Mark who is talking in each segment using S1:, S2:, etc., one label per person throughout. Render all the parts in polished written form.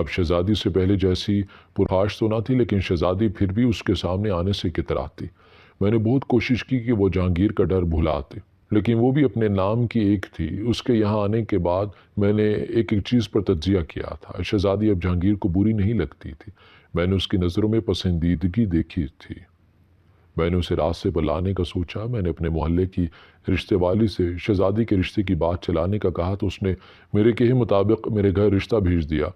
S1: اب شہزادی سے پہلے جیسی پرخاش تو نہ تھی، لیکن شہزادی پھر بھی اس کے سامنے آنے سے کتراتی۔ میں نے بہت کوشش کی کہ وہ جہانگیر کا ڈر بھلاتے، لیکن وہ بھی اپنے نام کی ایک تھی۔ اس کے یہاں آنے کے بعد میں نے ایک ایک چیز پر تجزیہ کیا تھا۔ شہزادی اب جہانگیر کو بری نہیں لگتی تھی۔ میں نے اس کی نظروں میں پسندیدگی دیکھی تھی۔ میں نے اسے راستے پر لانے کا سوچا۔ میں نے اپنے محلے کی رشتے والی سے شہزادی کے رشتے کی بات چلانے کا کہا تو اس نے میرے کہے مطابق میرے گھر رشتہ بھیج دیا۔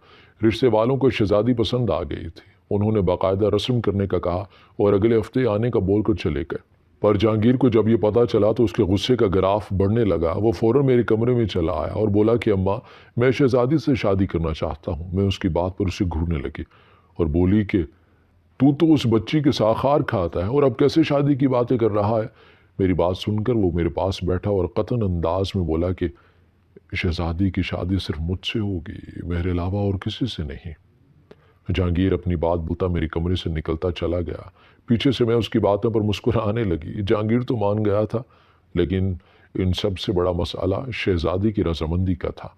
S1: رشتے والوں کو شہزادی پسند آ گئی تھی۔ انہوں نے باقاعدہ رسم کرنے کا کہا اور اگلے ہفتے آنے کا بول کر چلے گئے۔ پر جہانگیر کو جب یہ پتہ چلا تو اس کے غصے کا گراف بڑھنے لگا۔ وہ فوراً میرے کمرے میں چلا آیا اور بولا کہ اماں، میں شہزادی سے شادی کرنا چاہتا ہوں۔ میں اس کی بات پر اسے گھورنے لگی اور بولی کہ تو اس بچی کے ساخار کھاتا ہے اور اب کیسے شادی کی باتیں کر رہا ہے؟ میری بات سن کر وہ میرے پاس بیٹھا اور قطعاً انداز میں بولا کہ شہزادی کی شادی صرف مجھ سے ہوگی، میرے علاوہ اور کسی سے نہیں۔ جہانگیر اپنی بات بولتا میرے کمرے سے نکلتا چلا گیا۔ پیچھے سے میں اس کی باتوں پر مسکرانے لگی۔ جہانگیر تو مان گیا تھا، لیکن ان سب سے بڑا مسئلہ شہزادی کی رضامندی کا تھا۔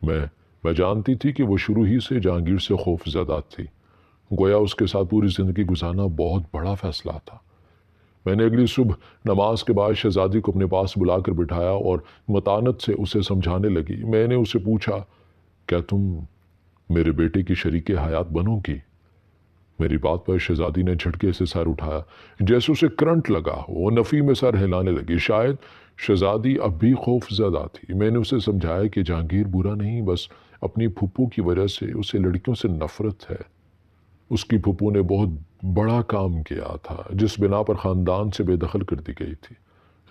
S1: میں جانتی تھی کہ وہ شروع ہی سے جہانگیر سے خوف زدہ تھی، گویا اس کے ساتھ پوری زندگی گزارنا بہت بڑا فیصلہ تھا۔ میں نے اگلی صبح نماز کے بعد شہزادی کو اپنے پاس بلا کر بٹھایا اور متانت سے اسے سمجھانے لگی۔ میں نے اسے پوچھا، کیا تم میرے بیٹے کی شریک حیات بنو گی؟ میری بات پر شہزادی نے جھٹکے سے سر اٹھایا، جیسے اسے کرنٹ لگا ہو۔ وہ نفی میں سر ہلانے لگی۔ شاید شہزادی اب بھی خوف زدہ تھی۔ میں نے اسے سمجھایا کہ جہانگیر برا نہیں، بس اپنی پھپھو کی وجہ سے اسے لڑکیوں سے نفرت ہے۔ اس کی پھپھو نے بہت بڑا کام کیا تھا جس بنا پر خاندان سے بے دخل کر دی گئی تھی۔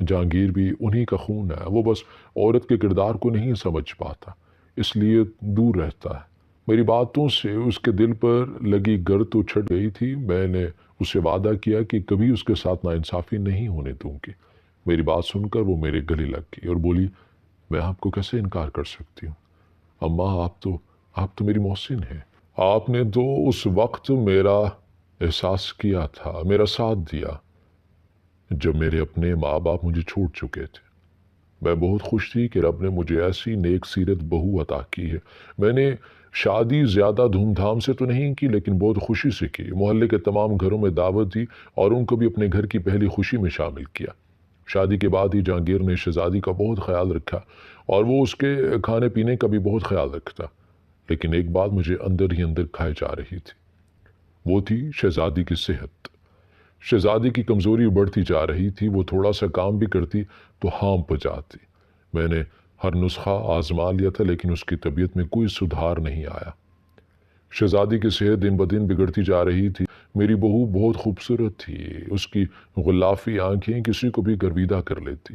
S1: جہانگیر بھی انہی کا خون ہے۔ وہ بس عورت کے کردار کو نہیں سمجھ پاتا، اس لیے دور رہتا ہے۔ میری باتوں سے اس کے دل پر لگی گرد تو چھٹ گئی تھی۔ میں نے اسے وعدہ کیا کہ کبھی اس کے ساتھ ناانصافی نہیں ہونے دوں گی۔ میری بات سن کر وہ میرے گلے لگ گئی اور بولی، میں آپ کو کیسے انکار کر سکتی ہوں؟ اماں، آپ تو میری محسن ہیں۔ آپ نے تو اس وقت میرا احساس کیا تھا، میرا ساتھ دیا جب میرے اپنے ماں باپ مجھے چھوڑ چکے تھے۔ میں بہت خوش تھی کہ رب نے مجھے ایسی نیک سیرت بہو عطا کی ہے۔ میں نے شادی زیادہ دھوم دھام سے تو نہیں کی، لیکن بہت خوشی سے کی۔ محلے کے تمام گھروں میں دعوت دی اور ان کو بھی اپنے گھر کی پہلی خوشی میں شامل کیا۔ شادی کے بعد ہی جہانگیر نے شہزادی کا بہت خیال رکھا اور وہ اس کے کھانے پینے کا بھی بہت خیال رکھتا، لیکن ایک بات مجھے اندر ہی اندر کھائے جا رہی تھی، وہ تھی شہزادی کی صحت۔ شہزادی کی کمزوری بڑھتی جا رہی تھی۔ وہ تھوڑا سا کام بھی کرتی تو ہام پہ جاتی۔ میں نے ہر نسخہ آزما لیا تھا، لیکن اس کی طبیعت میں کوئی سدھار نہیں آیا۔ شہزادی کی صحت دن بدن بگڑتی جا رہی تھی۔ میری بہو بہت خوبصورت تھی۔ اس کی غلافی آنکھیں کسی کو بھی گرویدہ کر لیتی۔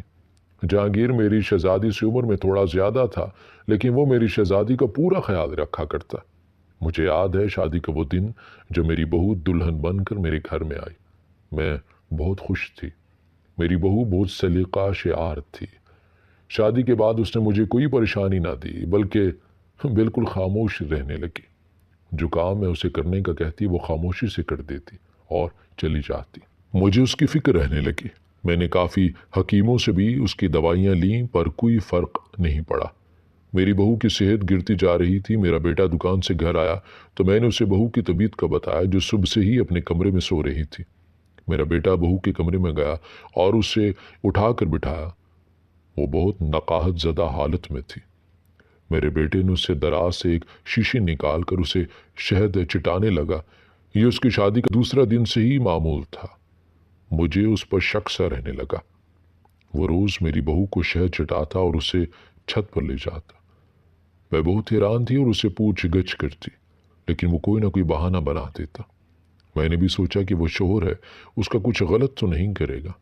S1: جہانگیر میری شہزادی سے عمر میں تھوڑا زیادہ تھا، لیکن وہ میری شہزادی کا پورا خیال رکھا کرتا۔ مجھے یاد ہے شادی کا وہ دن جب میری بہو دلہن بن کر میرے گھر میں آئی۔ میں بہت خوش تھی۔ میری بہو بہت سلیقہ شعار تھی۔ شادی کے بعد اس نے مجھے کوئی پریشانی نہ دی، بلکہ بالکل خاموش رہنے لگی۔ جو کام میں اسے کرنے کا کہتی وہ خاموشی سے کر دیتی اور چلی جاتی۔ مجھے اس کی فکر رہنے لگی۔ میں نے کافی حکیموں سے بھی اس کی دوائیاں لیں پر کوئی فرق نہیں پڑا۔ میری بہو کی صحت گرتی جا رہی تھی۔ میرا بیٹا دکان سے گھر آیا تو میں نے اسے بہو کی طبیعت کا بتایا، جو صبح سے ہی اپنے کمرے میں سو رہی تھی۔ میرا بیٹا بہو کے کمرے میں گیا اور اسے اٹھا کر بٹھایا۔ وہ بہت نقاہت زدہ حالت میں تھی۔ میرے بیٹے نے اس سے دراز سے ایک شیشی نکال کر اسے شہد چٹانے لگا۔ یہ اس کی شادی کا دوسرا دن سے ہی معمول تھا۔ مجھے اس پر شک سا رہنے لگا۔ وہ روز میری بہو کو شہد چٹاتا اور اسے چھت پر لے جاتا۔ میں بہت حیران تھی اور اسے پوچھ گچھ کرتی، لیکن وہ کوئی نہ کوئی بہانہ بنا دیتا۔ میں نے بھی سوچا کہ وہ شوہر ہے، اس کا کچھ غلط تو نہیں کرے گا۔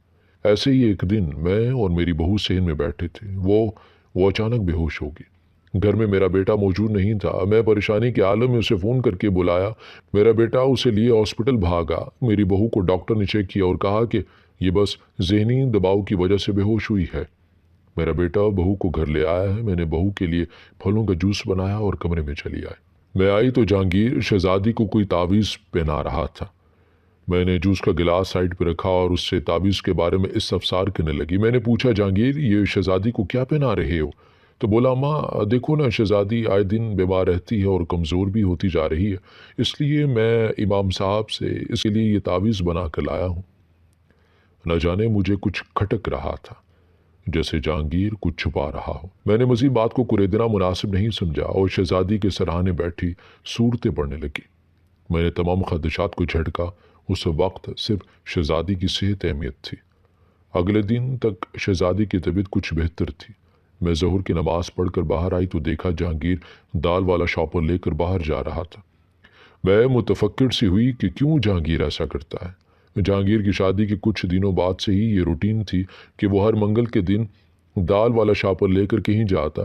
S1: ایسے ہی ایک دن میں اور میری بہو صحن میں بیٹھے تھے۔ وہ اچانک بے ہوش ہو گئی۔ گھر میں میرا بیٹا موجود نہیں تھا۔ میں پریشانی کے عالم میں اسے فون کر کے بلایا۔ میرا بیٹا اسے لیے ہاسپٹل بھاگا۔ میری بہو کو ڈاکٹر نے چیک کیا اور کہا کہ یہ بس ذہنی دباؤ کی وجہ سے بے ہوش ہوئی ہے۔ میرا بیٹا بہو کو گھر لے آیا ہے۔ میں نے بہو کے لیے پھلوں کا جوس بنایا اور کمرے میں چلی آئی۔ میں آئی تو جہانگیر شہزادی کو کوئی تعویذ پہنا رہا تھا۔ میں نے جوس کا گلاس سائڈ پہ رکھا اور اس سے تعویذ کے بارے میں استفسار کرنے لگی۔ میں نے پوچھا، جہانگیر یہ شہزادی کو کیا پہنا رہے ہو؟ تو بولا ماں دیکھو نا شہزادی آئے دن بیمار رہتی ہے اور کمزور بھی ہوتی جا رہی ہے، اس لیے میں امام صاحب سے اس کے لیے یہ تعویذ بنا کر لایا ہوں۔ نہ جانے مجھے کچھ کھٹک رہا تھا، جیسے جہانگیر کچھ چھپا رہا ہو۔ میں نے مزید بات کو کریدنا مناسب نہیں سمجھا اور شہزادی کے سراہنے بیٹھی صورتیں پڑھنے لگی۔ میں نے تمام خدشات کو جھٹکا۔ اس وقت صرف شہزادی کی صحت اہمیت تھی۔ اگلے دن تک شہزادی کی طبیعت کچھ بہتر تھی۔ میں ظہر کی نماز پڑھ کر باہر آئی تو دیکھا جہانگیر دال والا شاپر لے کر باہر جا رہا تھا۔ میں متفکر سی ہوئی کہ کیوں جہانگیر ایسا کرتا ہے۔ جہانگیر کی شادی کے کچھ دنوں بعد سے ہی یہ روٹین تھی کہ وہ ہر منگل کے دن دال والا شاپر لے کر کہیں جاتا۔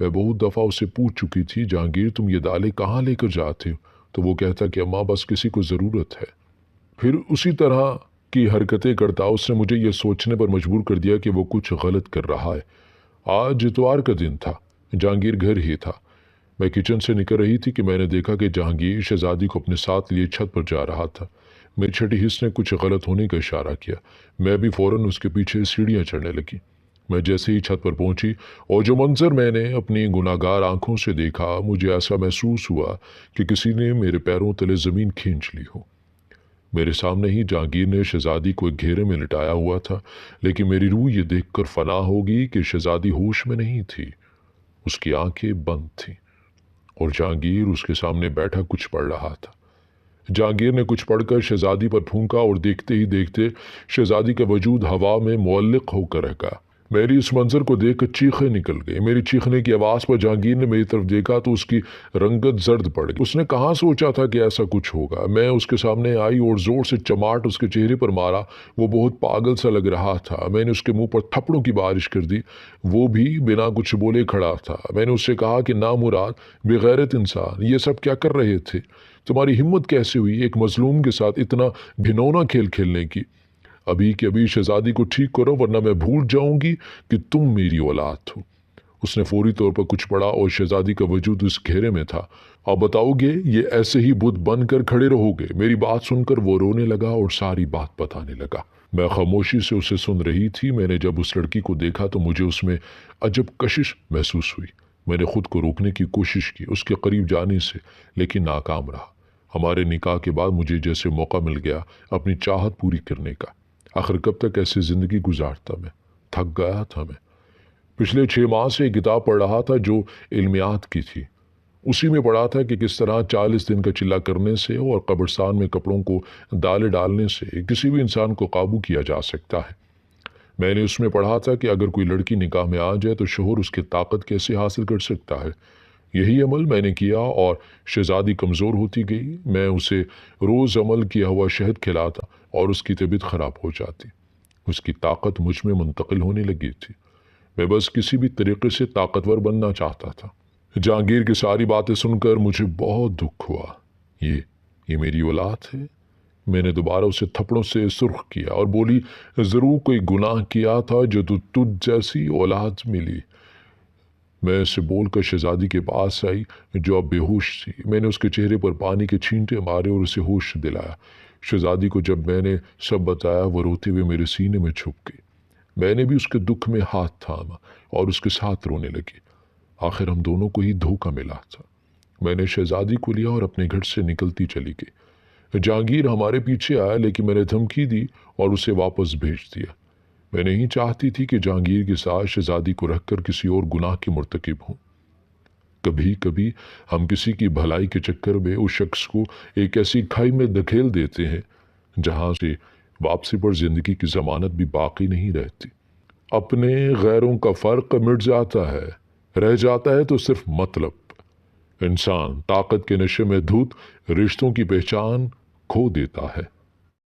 S1: میں بہت دفعہ اس سے پوچھ چکی تھی جہانگیر تم یہ دالیں کہاں لے کر جاتے ہو؟ تو وہ کہتا کہ اماں بس کسی کو ضرورت ہے۔ پھر اسی طرح کی حرکتیں کرتا۔ اس نے مجھے یہ سوچنے پر مجبور کر دیا کہ وہ کچھ غلط کر رہا ہے۔ آج اتوار کا دن تھا، جہانگیر گھر ہی تھا۔ میں کچن سے نکل رہی تھی کہ میں نے دیکھا کہ جہانگیر شہزادی کو اپنے ساتھ لیے چھت پر جا رہا تھا۔ میری چھٹی حس نے کچھ غلط ہونے کا اشارہ کیا۔ میں بھی فوراً اس کے پیچھے سیڑھیاں چڑھنے لگی۔ میں جیسے ہی چھت پر پہنچی اور جو منظر میں نے اپنی گناہگار آنکھوں سے دیکھا، مجھے ایسا محسوس ہوا کہ کسی نے میرے پیروں تلے زمین کھینچ لی ہو۔ میرے سامنے ہی جہانگیر نے شہزادی کو ایک گھیرے میں لٹایا ہوا تھا، لیکن میری روح یہ دیکھ کر فنا ہوگی کہ شہزادی ہوش میں نہیں تھی۔ اس کی آنکھیں بند تھیں اور جہانگیر اس کے سامنے بیٹھا کچھ پڑھ رہا تھا۔ جہانگیر نے کچھ پڑھ کر شہزادی پر پھونکا اور دیکھتے ہی دیکھتے شہزادی کا وجود ہوا میں معلق ہو کر رہ گیا۔ میری اس منظر کو دیکھ کر چیخیں نکل گئی۔ میری چیخنے کی آواز پر جہانگیر نے میری طرف دیکھا تو اس کی رنگت زرد پڑ گئی۔ اس نے کہاں سوچا تھا کہ ایسا کچھ ہوگا۔ میں اس کے سامنے آئی اور زور سے چماٹ اس کے چہرے پر مارا۔ وہ بہت پاگل سا لگ رہا تھا۔ میں نے اس کے منہ پر تھپڑوں کی بارش کر دی۔ وہ بھی بنا کچھ بولے کھڑا تھا۔ میں نے اس سے کہا کہ نامراد، بے غیرت انسان، یہ سب کیا کر رہے تھے؟ تمہاری ہمت کیسے ہوئی ایک مظلوم کے ساتھ اتنا گھنونا کھیل کھیلنے کی؟ ابھی کہ ابھی شہزادی کو ٹھیک کرو ورنہ میں بھول جاؤں گی کہ تم میری اولاد ہو۔ اس نے فوری طور پر کچھ پڑھا اور شہزادی کا وجود اس گھیرے میں تھا۔ اب بتاؤ گے یہ ایسے ہی بت بن کر کھڑے رہو گے؟ میری بات سن کر وہ رونے لگا اور ساری بات بتانے لگا۔ میں خاموشی سے اسے سن رہی تھی۔ میں نے جب اس لڑکی کو دیکھا تو مجھے اس میں عجب کشش محسوس ہوئی۔ میں نے خود کو روکنے کی کوشش کی اس کے قریب جانے سے، لیکن ناکام رہا۔ ہمارے نکاح کے بعد مجھے جیسے موقع مل گیا اپنی چاہت پوری کرنے کا۔ آخر کب تک ایسے زندگی گزارتا میں؟ تھک گیا تھا میں۔ پچھلے 6 ماہ سے ایک کتاب پڑھ رہا تھا جو علمیات کی تھی۔ اسی میں پڑھا تھا کہ کس طرح 40 دن کا چلہ کرنے سے اور قبرستان میں کپڑوں کو دالے ڈالنے سے کسی بھی انسان کو قابو کیا جا سکتا ہے۔ میں نے اس میں پڑھا تھا کہ اگر کوئی لڑکی نکاح میں آ جائے تو شوہر اس کی طاقت کیسے حاصل کر سکتا ہے۔ یہی عمل میں نے کیا اور شہزادی کمزور ہوتی گئی۔ میں اسے روز عمل کیا ہوا شہد کھلاتا اور اس کی طبیعت خراب ہو جاتی۔ اس کی طاقت مجھ میں منتقل ہونے لگی تھی۔ میں بس کسی بھی طریقے سے طاقتور بننا چاہتا تھا۔ جہانگیر کی ساری باتیں سن کر مجھے بہت دکھ ہوا۔ یہ میری اولاد ہے؟ میں نے دوبارہ اسے تھپڑوں سے سرخ کیا اور بولی ضرور کوئی گناہ کیا تھا جو تجھ جیسی اولاد ملی۔ میں اسے بول کر شہزادی کے پاس آئی جو اب بے ہوش تھی۔ میں نے اس کے چہرے پر پانی کے چھینٹے مارے اور اسے ہوش دلایا۔ شہزادی کو جب میں نے سب بتایا وہ روتے ہوئے میرے سینے میں چھپ گئی۔ میں نے بھی اس کے دکھ میں ہاتھ تھاما اور اس کے ساتھ رونے لگی۔ آخر ہم دونوں کو ہی دھوکہ ملا تھا۔ میں نے شہزادی کو لیا اور اپنے گھر سے نکلتی چلی گئی۔ جہانگیر ہمارے پیچھے آیا لیکن میں نے دھمکی دی اور اسے واپس بھیج دیا۔ میں نہیں چاہتی تھی کہ جہانگیر کے ساتھ شہزادی کو رکھ کر کسی اور گناہ کے مرتکب ہوں۔ کبھی کبھی ہم کسی کی بھلائی کے چکر میں اس شخص کو ایک ایسی کھائی میں دھکیل دیتے ہیں جہاں سے واپسی پر زندگی کی ضمانت بھی باقی نہیں رہتی۔ اپنے غیروں کا فرق مٹ جاتا ہے، رہ جاتا ہے تو صرف مطلب۔ انسان طاقت کے نشے میں دھت رشتوں کی پہچان کھو دیتا ہے۔